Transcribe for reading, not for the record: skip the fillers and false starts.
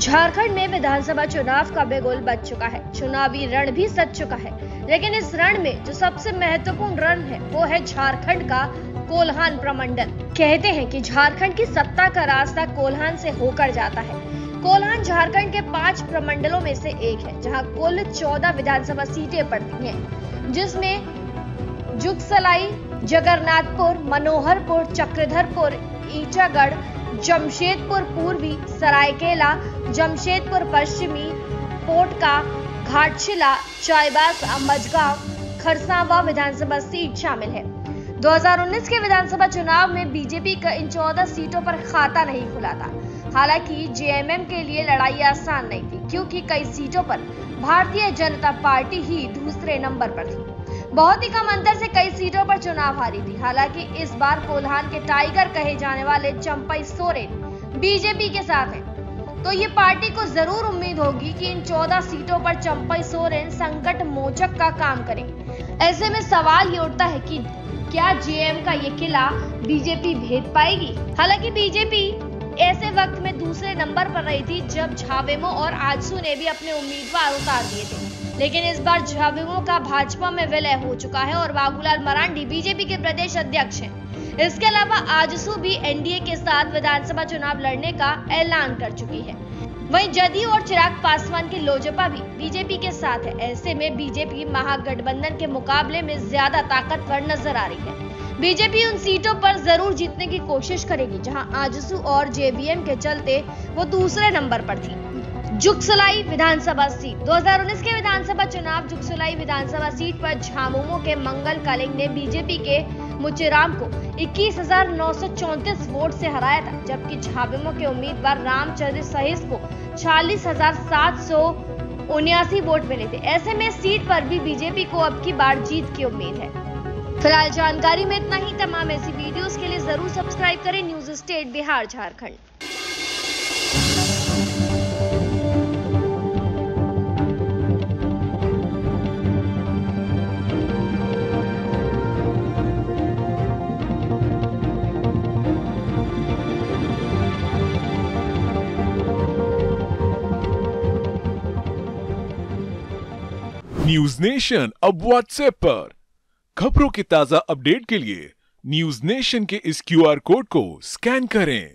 झारखंड में विधानसभा चुनाव का बिगुल बज चुका है। चुनावी रण भी सज चुका है, लेकिन इस रण में जो सबसे महत्वपूर्ण रण है वो है झारखंड का कोल्हान प्रमंडल। कहते हैं कि झारखंड की सत्ता का रास्ता कोल्हान से होकर जाता है। कोल्हान झारखंड के 5 प्रमंडलों में से एक है, जहां कुल 14 विधानसभा सीटें पड़ती हैं, जिसमें जुगसलाई, जगन्नाथपुर, मनोहरपुर, चक्रधरपुर, ईटागढ़, जमशेदपुर पूर्वी, सरायकेला, जमशेदपुर पश्चिमी, पोटका, घाटशिला, चाईबासा, मझगांव, खरसावां विधानसभा सीट शामिल है। 2019 के विधानसभा चुनाव में बीजेपी का इन 14 सीटों पर खाता नहीं खुला था। हालांकि जेएमएम के लिए लड़ाई आसान नहीं थी, क्योंकि कई सीटों पर भारतीय जनता पार्टी ही दूसरे नंबर पर थी। बहुत ही कम अंतर से कई सीटों पर चुनाव हारी थी। हालांकि इस बार कोल्हान के टाइगर कहे जाने वाले चंपई सोरेन बीजेपी के साथ हैं, तो ये पार्टी को जरूर उम्मीद होगी कि इन 14 सीटों पर चंपई सोरेन संकट मोचक का काम करेंगे। ऐसे में सवाल ये उठता है कि क्या जेएम का ये किला बीजेपी भेद पाएगी। हालांकि बीजेपी ऐसे वक्त में दूसरे नंबर पर रही थी जब झावेमो और आजसू ने भी अपने उम्मीदवार उतार दिए थे, लेकिन इस बार झावेमो का भाजपा में विलय हो चुका है और बाबूलाल मरांडी बीजेपी के प्रदेश अध्यक्ष हैं। इसके अलावा आजसू भी एनडीए के साथ विधानसभा चुनाव लड़ने का ऐलान कर चुकी है। वहीं जदयू और चिराग पासवान की लोजपा भी बीजेपी के साथ है। ऐसे में बीजेपी महागठबंधन के मुकाबले में ज्यादा ताकतवर नजर आ रही है। बीजेपी उन सीटों पर जरूर जीतने की कोशिश करेगी जहां आजसू और जेवीएम के चलते वो दूसरे नंबर पर थी। जुगसलाई विधानसभा सीट 2019 के विधानसभा चुनाव जुगसलाई विधानसभा सीट पर झामुमो के मंगल कलिंग ने बीजेपपी के मुचेराम को 21,934 वोट से हराया था, जबकि झामुमो के उम्मीदवार रामचंद्र सहिस को 46,779 वोट मिले थे। ऐसे में सीट पर भी बीजेपी को अब की बार जीत की उम्मीद है। फिलहाल जानकारी में इतना ही। तमाम ऐसी वीडियोस के लिए जरूर सब्सक्राइब करें news state Bihar Jharkhand. News nation अब व्हाट्सएप पर खबरों के ताजा अपडेट के लिए न्यूज नेशन के इस क्यूआर कोड को स्कैन करें।